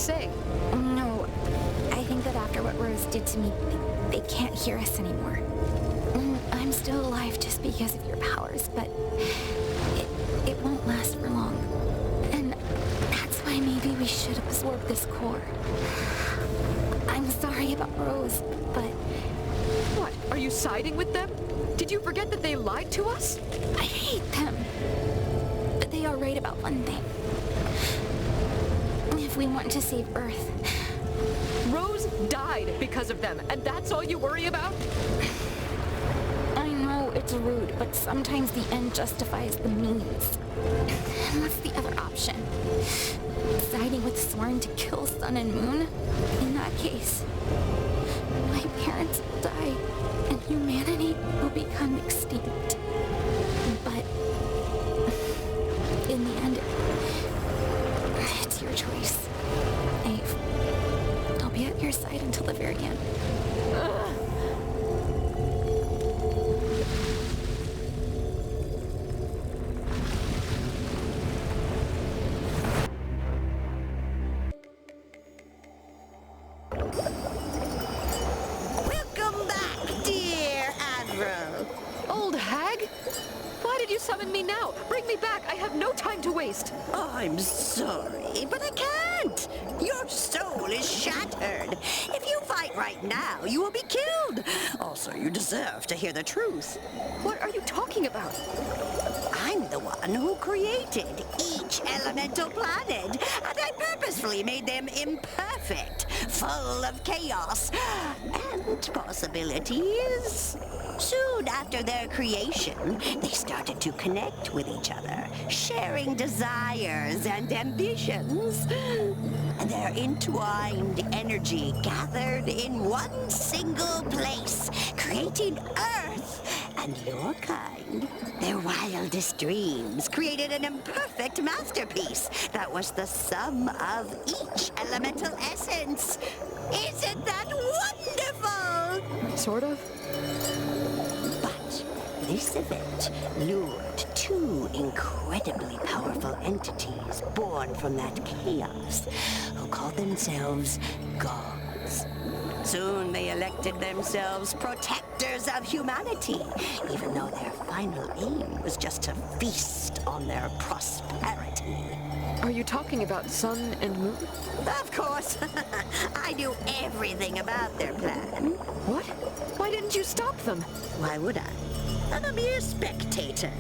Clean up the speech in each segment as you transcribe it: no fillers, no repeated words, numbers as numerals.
say? No, I think that after what Rose did to me, they can't hear us anymore. I'm still alive just because of your powers, but it won't last for long. And that's why maybe we should absorb this core. I'm sorry about Rose, but... What, are you siding with them? Did you forget that they lied to us? I hate them. But they are right about one thing. If we want to save Earth... Rose died because of them, and that's all you worry about? I know it's rude, but sometimes the end justifies the means. And what's the other option? Siding with Soren to kill Sun and Moon? In that case, my parents will die, and humanity will become extinct. But in the end, it's your choice. I'll be at your side until the very end. Welcome back, dear Admiral. Old hag? Why did you summon me now? Bring me back. I have no time to waste. I'm sorry, but I can't. Your soul is shattered. If you fight right now, you will be killed. Also, you deserve to hear the truth. What are you talking about? I'm the one who created each elemental planet, and I purposefully made them imperfect, full of chaos and possibilities. Soon after their creation, they started to connect with each other, sharing desires and ambitions. And their entwined energy gathered in one single place, creating Earth and your kind. Their wildest dreams created an imperfect masterpiece that was the sum of each elemental essence. Isn't that wonderful? Sort of. But this event lured two incredibly powerful entities born from that chaos who called themselves gods. Soon they elected themselves protectors of humanity, even though their final aim was just to feast on their prosperity. Are you talking about Sun and Moon? Of course. I knew everything about their plan. What? Why didn't you stop them? Why would I? I'm a mere spectator.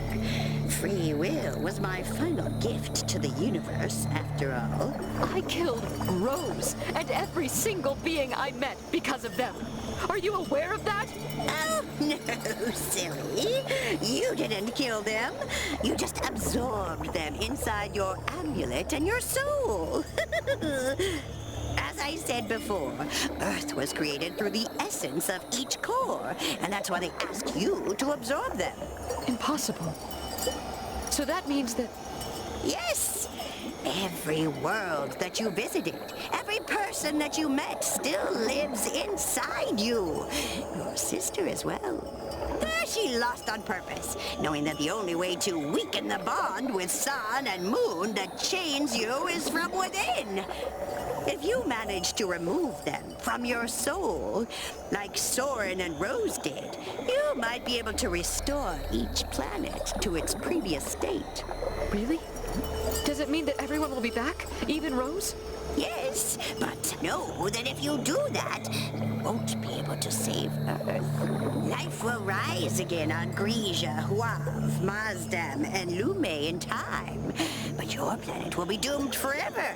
Free will was my final gift to the universe, after all. I killed Rose and every single being I met because of them. Are you aware of that? Oh, no, silly. You didn't kill them. You just absorbed them inside your amulet and your soul. As I said before, Earth was created through the essence of each core, and that's why they asked you to absorb them. Impossible. So that means that... Yes! Every world that you visited, every person that you met still lives inside you. Your sister as well. There she lost on purpose, knowing that the only way to weaken the bond with Sun and Moon that chains you is from within. If you manage to remove them from your soul, like Soren and Rose did, you might be able to restore each planet to its previous state. Really? Does it mean that everyone will be back? Even Rose? Yes, but know that if you do that, you won't be able to save Earth. Life will rise again on Grisia, Huav, Mazdam, and Lume in time, but your planet will be doomed forever.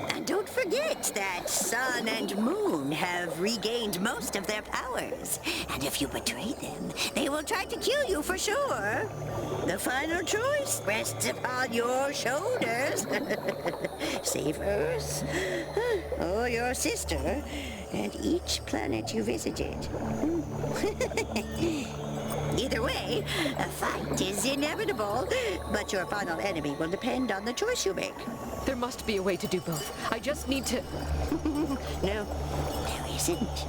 And don't forget that Sun and Moon have regained most of their powers, and if you betray them, they will try to kill you for sure. The final choice rests upon your shoulders. Save Earth, or your sister, and each planet you visited. Either way, a fight is inevitable, but your final enemy will depend on the choice you make. There must be a way to do both. I just need to... No, there isn't.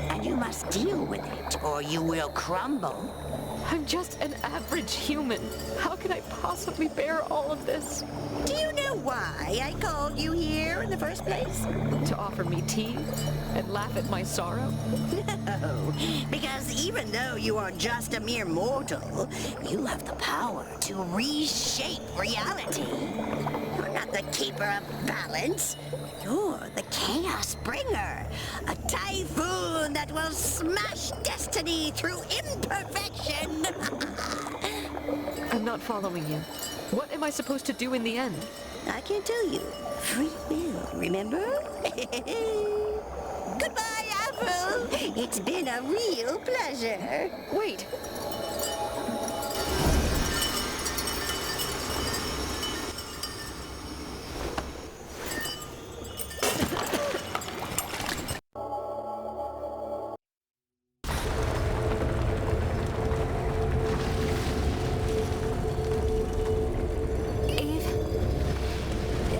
And you must deal with it, or you will crumble. I'm just an average human. How can I possibly bear all of this? Do you know why I called you here in the first place? To offer me tea and laugh at my sorrow? No, because even though you are just a mere mortal, you have the power to reshape reality. You're not the keeper of balance. You're the chaos bringer. A typhoon that will smash destiny through imperfection. I'm not following you. What am I supposed to do in the end? I can't tell you. Free will, remember? Goodbye, Apple. It's been a real pleasure. Wait!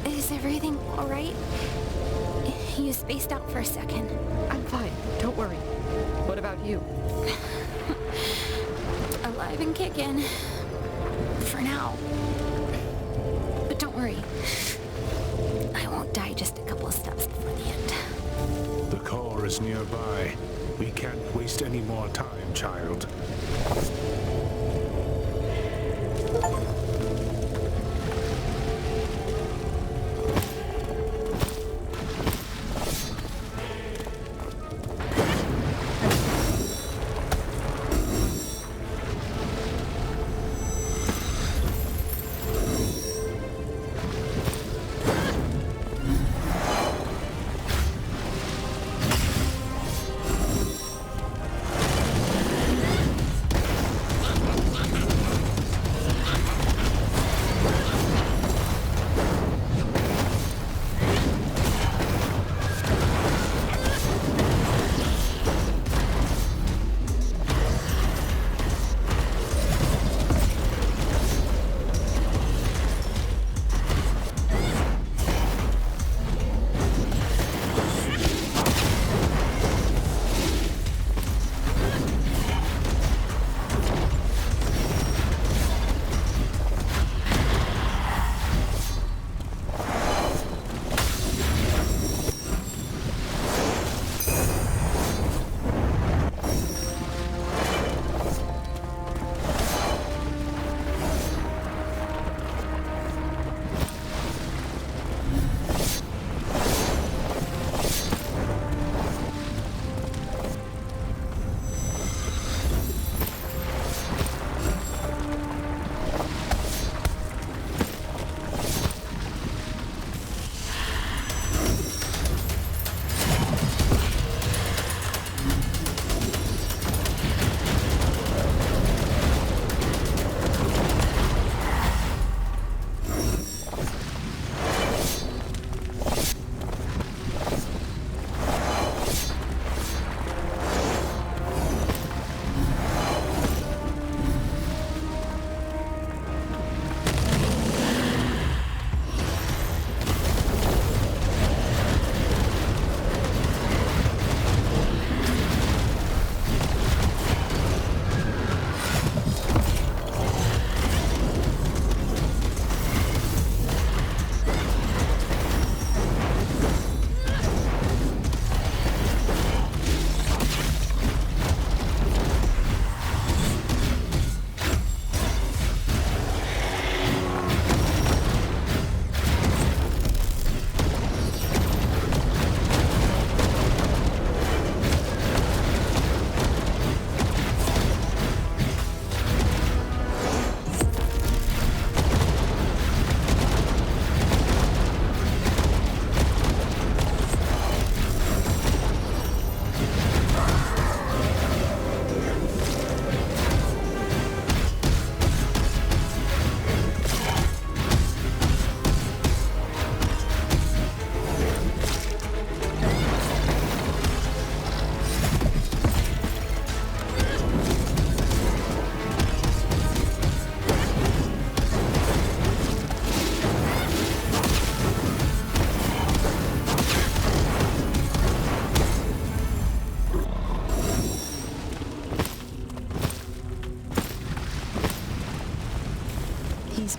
Is everything alright? You spaced out for a second. I'm fine. Don't worry. What about you? Alive and kicking. For now. But don't worry. I won't die just a couple of steps before the end. The core is nearby. We can't waste any more time, child.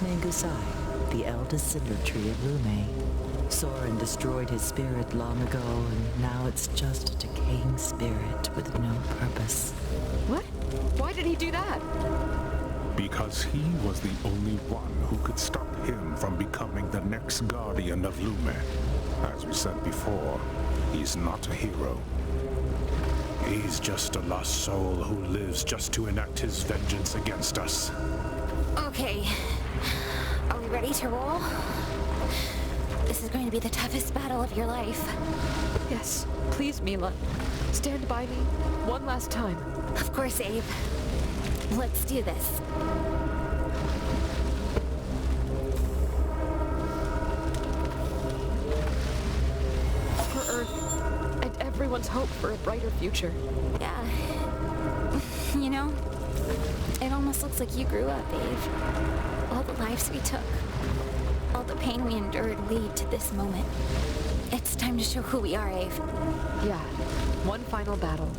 Mangusai, the eldest cinder tree of Lume. Soren destroyed his spirit long ago, and now it's just a decaying spirit with no purpose. What? Why did he do that? Because he was the only one who could stop him from becoming the next guardian of Lume. As we said before, he's not a hero. He's just a lost soul who lives just to enact his vengeance against us. Okay. Are we ready to roll? This is going to be the toughest battle of your life. Yes, please, Mila. Stand by me one last time. Of course, Abe. Let's do this. For Earth and everyone's hope for a brighter future. Yeah. You know, it almost looks like you grew up, Abe. All the lives we took, all the pain we endured lead to this moment. It's time to show who we are, Abe. Yeah, one final battle,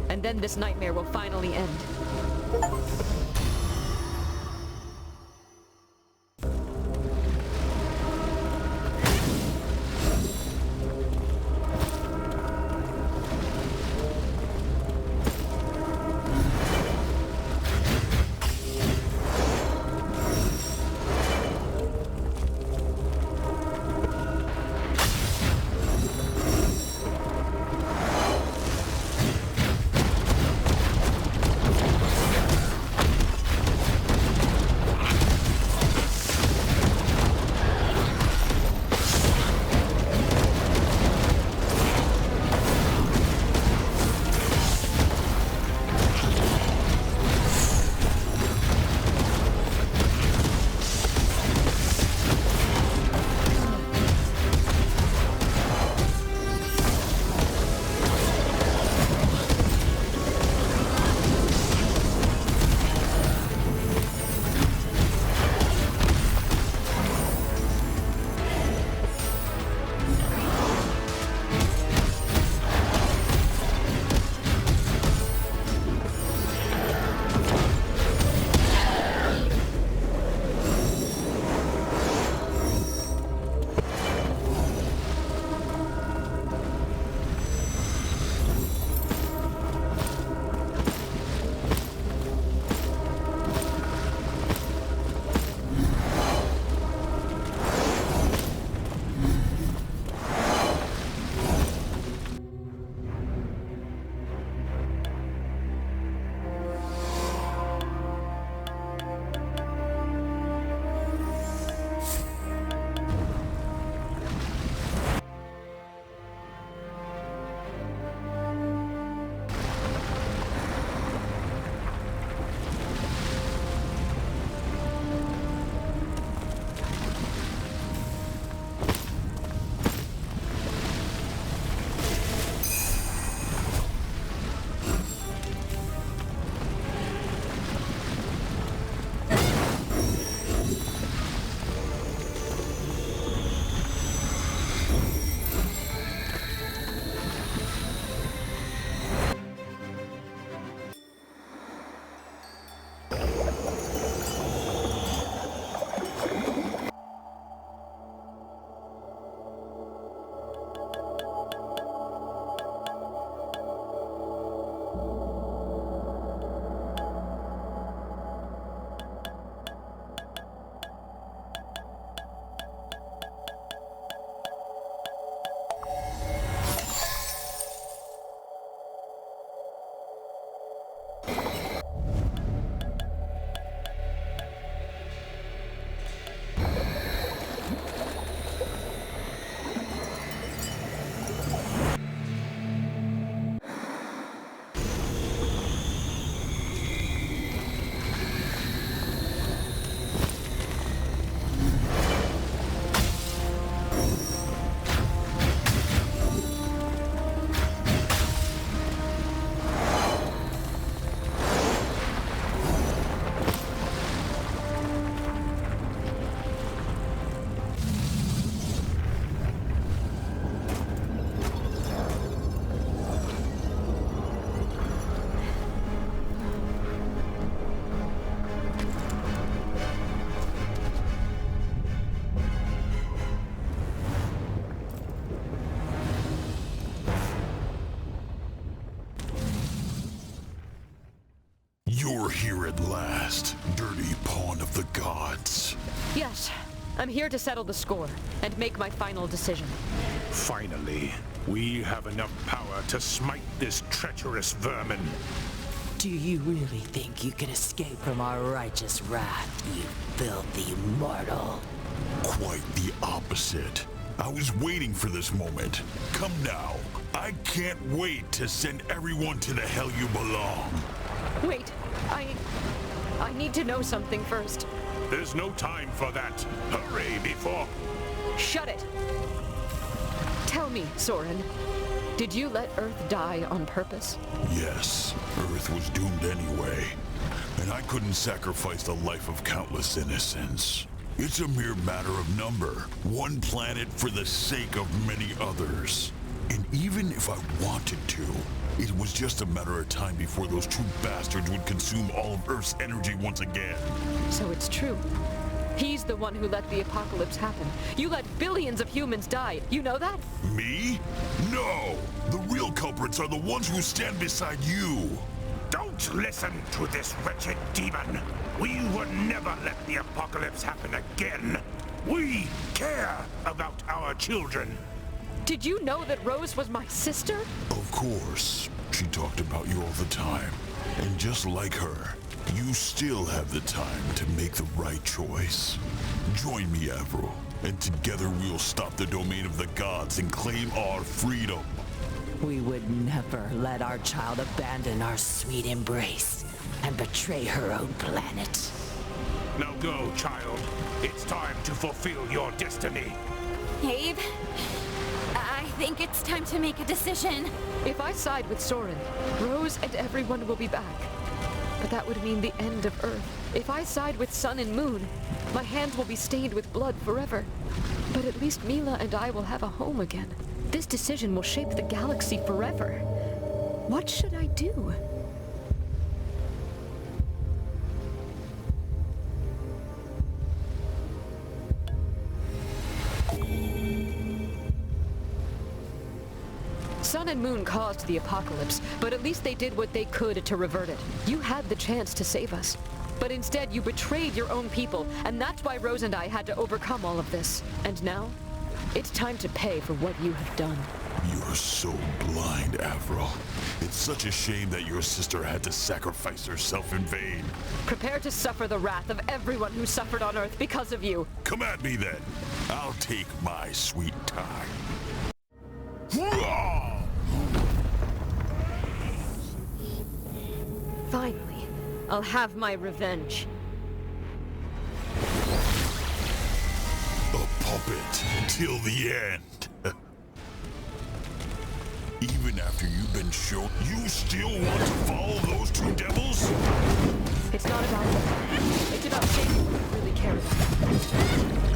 and then this nightmare will finally end. here at last, dirty pawn of the gods. Yes, I'm here to settle the score and make my final decision. Finally, we have enough power to smite this treacherous vermin. Do you really think you can escape from our righteous wrath, you filthy mortal? Quite the opposite. I was waiting for this moment. Come now. I can't wait to send everyone to the hell you belong. Wait, I need to know something first. There's no time for that. Hurry before... Shut it! Tell me, Soren, did you let Earth die on purpose? Yes, Earth was doomed anyway. And I couldn't sacrifice the life of countless innocents. It's a mere matter of number. One planet for the sake of many others. And even if I wanted to, it was just a matter of time before those two bastards would consume all of Earth's energy once again. So it's true. He's the one who let the apocalypse happen. You let billions of humans die. You know that? Me? No! The real culprits are the ones who stand beside you. Don't listen to this wretched demon. We would never let the apocalypse happen again. We care about our children. Did you know that Rose was my sister? Of course. She talked about you all the time. And just like her, you still have the time to make the right choice. Join me, Avril, and together we'll stop the domain of the gods and claim our freedom. We would never let our child abandon our sweet embrace and betray her own planet. Now go, child. It's time to fulfill your destiny. Abe, I think it's time to make a decision. If I side with Soren, Rose and everyone will be back. But that would mean the end of Earth. If I side with Sun and Moon, my hands will be stained with blood forever. But at least Mila and I will have a home again. This decision will shape the galaxy forever. What should I do? Sun and Moon caused the apocalypse, but at least they did what they could to revert it. You had the chance to save us. But instead, you betrayed your own people, and that's why Rose and I had to overcome all of this. And now, it's time to pay for what you have done. You're so blind, Avril. It's such a shame that your sister had to sacrifice herself in vain. Prepare to suffer the wrath of everyone who suffered on Earth because of you. Come at me then. I'll take my sweet time. Finally, I'll have my revenge. A puppet till the end. Even after you've been shown, you still want to follow those two devils? It's not about them. It's about saving what you really care about.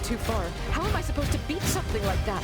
bit too far. How am I supposed to beat something like that?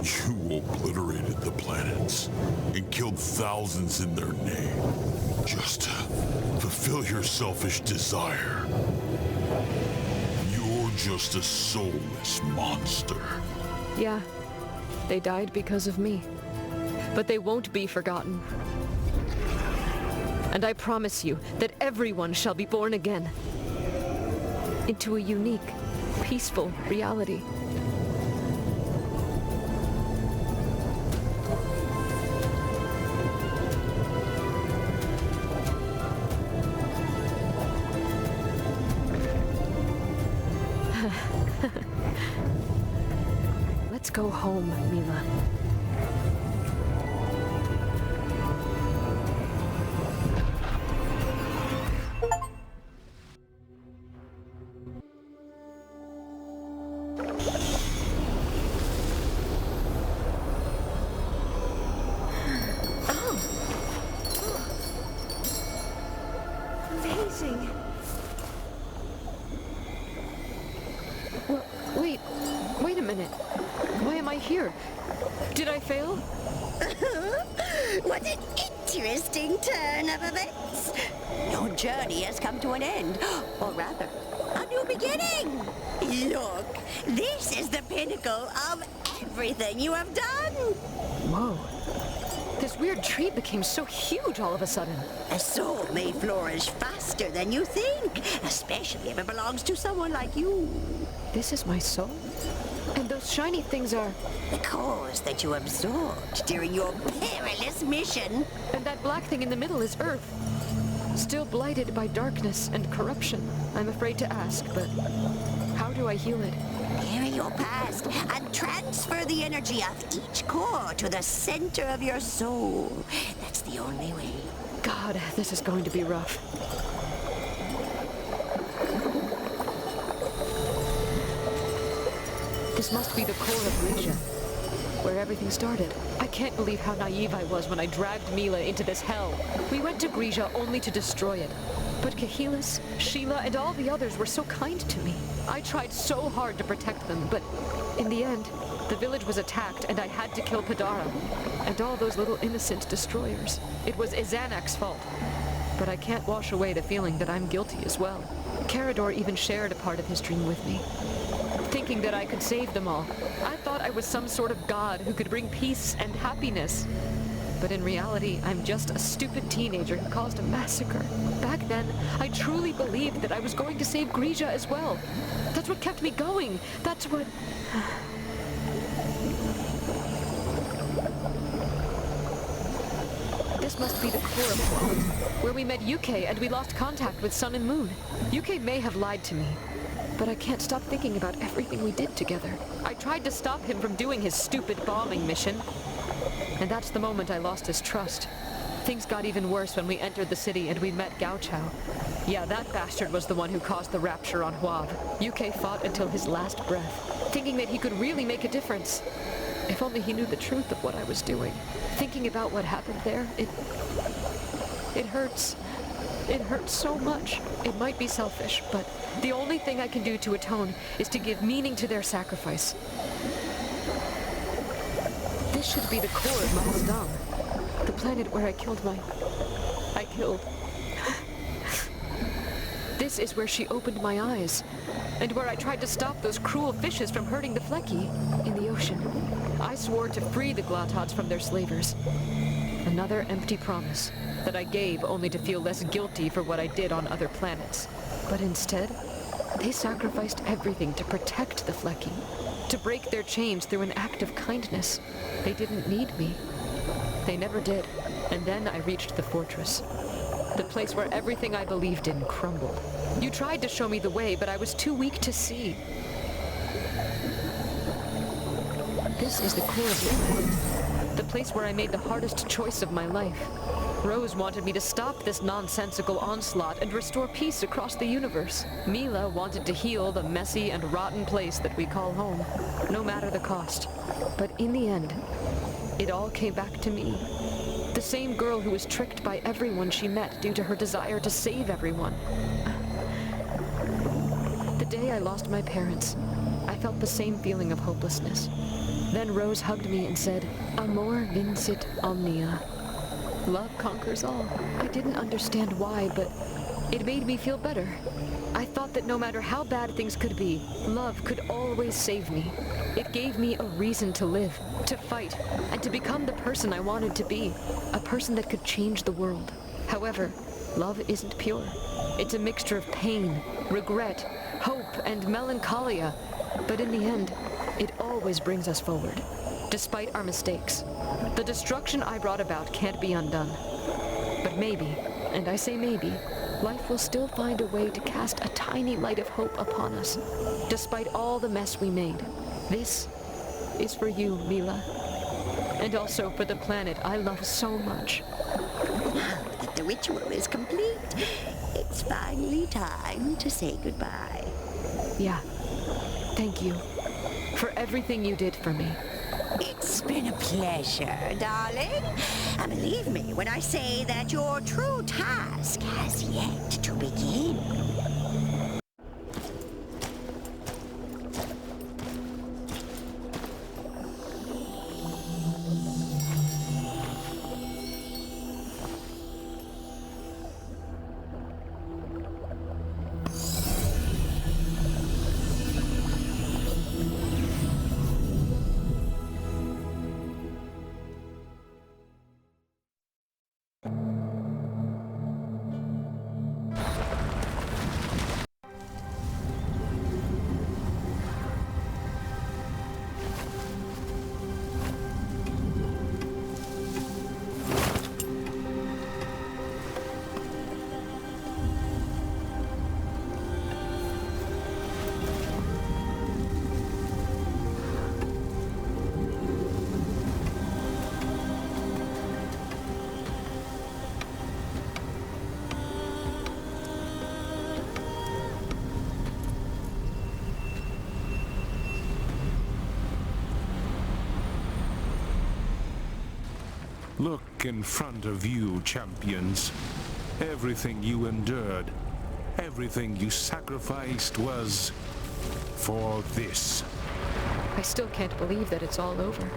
You obliterated the planets and killed thousands in their name, just to fulfill your selfish desire. You're just a soulless monster. Yeah, they died because of me. But they won't be forgotten. And I promise you that everyone shall be born again. Into a unique, peaceful reality. Let's go home, Mila. Amazing. Well, wait a minute. Why am I here? Did I fail? What an interesting turn of events. Your journey has come to an end, or rather, a new beginning. Look, this is the pinnacle of everything you have done. Whoa. This weird tree became so huge all of a sudden. A soul may flourish faster than you think, especially if it belongs to someone like you. This is my soul? And those shiny things are... The cores that you absorbed during your perilous mission. And that black thing in the middle is Earth. Still blighted by darkness and corruption. I'm afraid to ask, but how do I heal it? Bury your past and transfer the energy of each core to the center of your soul. That's the only way. God, this is going to be rough. This must be the core of Grisha, where everything started. I can't believe how naive I was when I dragged Mila into this hell. We went to Grisha only to destroy it. But Kahilis, Sheila, and all the others were so kind to me. I tried so hard to protect them, but in the end, the village was attacked and I had to kill Batora and all those little innocent destroyers. It was Izanak's fault. But I can't wash away the feeling that I'm guilty as well. Carador even shared a part of his dream with me, thinking that I could save them all. I thought I was some sort of god who could bring peace and happiness. But in reality, I'm just a stupid teenager who caused a massacre. Back then, I truly believed that I was going to save Grisha as well. That's what kept me going. That's what... This must be the core of Quad, where we met UK and we lost contact with Sun and Moon. UK may have lied to me, but I can't stop thinking about everything we did together. I tried to stop him from doing his stupid bombing mission. And that's the moment I lost his trust. Things got even worse when we entered the city and we met Gao Chao. Yeah, that bastard was the one who caused the rapture on Huav. UK fought until his last breath, thinking that he could really make a difference. If only he knew the truth of what I was doing. Thinking about what happened there, it hurts. It hurts so much. It might be selfish, but the only thing I can do to atone is to give meaning to their sacrifice. This should be the core of Mahasdam, the planet where I killed. This is where she opened my eyes, and where I tried to stop those cruel fishes from hurting the Flecky in the ocean. I swore to free the Glottods from their slavers. Another empty promise that I gave only to feel less guilty for what I did on other planets. But instead, they sacrificed everything to protect the Flecky, to break their chains through an act of kindness. They didn't need me. They never did. And then I reached the fortress. The place where everything I believed in crumbled. You tried to show me the way, but I was too weak to see. This is the core of Lumen, the place where I made the hardest choice of my life. Rose wanted me to stop this nonsensical onslaught and restore peace across the universe. Mila wanted to heal the messy and rotten place that we call home, no matter the cost. But in the end, it all came back to me. The same girl who was tricked by everyone she met due to her desire to save everyone. The day I lost my parents, I felt the same feeling of hopelessness. Then Rose hugged me and said, Amor vincit omnia. Love conquers all. I didn't understand why, but it made me feel better. I thought that no matter how bad things could be, love could always save me. It gave me a reason to live, to fight, and to become the person I wanted to be. A person that could change the world. However, love isn't pure. It's a mixture of pain, regret, hope, and melancholia. But in the end, it always brings us forward, despite our mistakes. The destruction I brought about can't be undone. But maybe, and I say maybe, life will still find a way to cast a tiny light of hope upon us, despite all the mess we made. This is for you, Mila. And also for the planet I love so much. Now that the ritual is complete, it's finally time to say goodbye. Yeah. Thank you for everything you did for me. It's been a pleasure, darling. And believe me when I say that your true task has yet to begin. Look in front of you, champions. Everything you endured, everything you sacrificed was for this. I still can't believe that it's all over.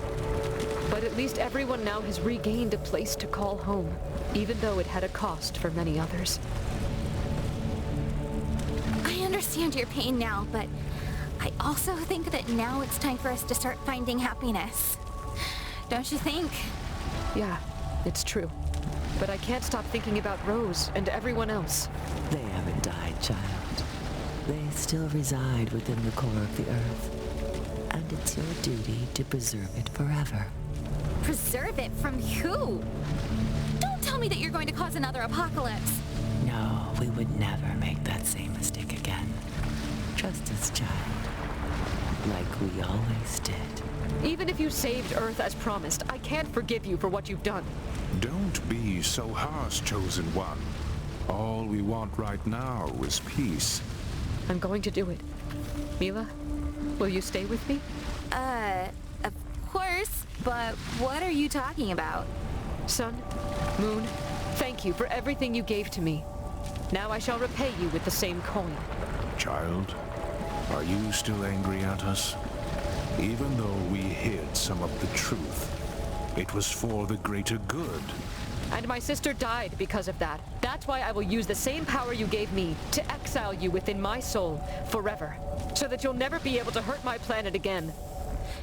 But at least everyone now has regained a place to call home, even though it had a cost for many others. I understand your pain now, but I also think that now it's time for us to start finding happiness. Don't you think? Yeah, it's true. But I can't stop thinking about Rose and everyone else. They haven't died, child. They still reside within the core of the earth. And it's your duty to preserve it forever. Preserve it from who? Don't tell me that you're going to cause another apocalypse. No, we would never make that same mistake again. Trust us, child. Like we always did. Even if you saved Earth as promised, I can't forgive you for what you've done. Don't be so harsh, Chosen One. All we want right now is peace. I'm going to do it. Mila, will you stay with me? Of course, but what are you talking about? Sun, Moon, thank you for everything you gave to me. Now I shall repay you with the same coin. Child, are you still angry at us? Even though we hid some of the truth, it was for the greater good. And my sister died because of that. That's why I will use the same power you gave me to exile you within my soul forever, so that you'll never be able to hurt my planet again.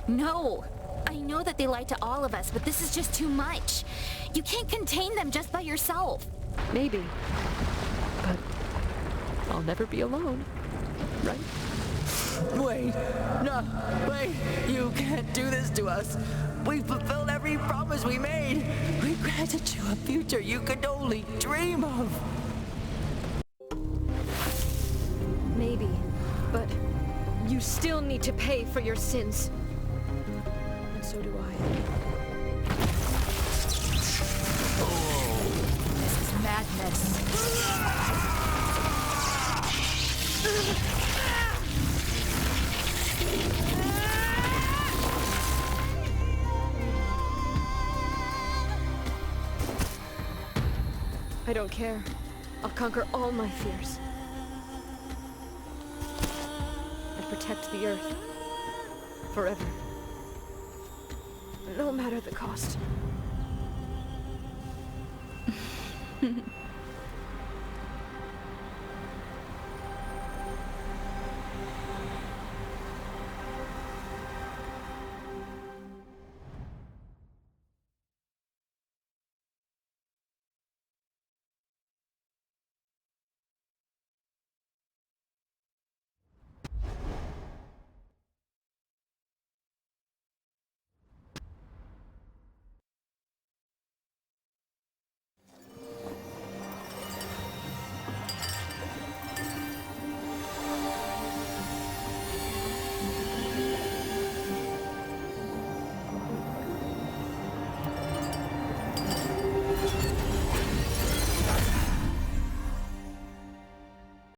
No! I know that they lied to all of us, but this is just too much. You can't contain them just by yourself. Maybe. But I'll never be alone, right? Wait! No! Wait! You can't do this to us! We fulfilled every promise we made! We granted you a future you could only dream of! Maybe. But you still need to pay for your sins. And so do I. This is madness. I don't care. I'll conquer all my fears. And protect the Earth. Forever. no matter the cost.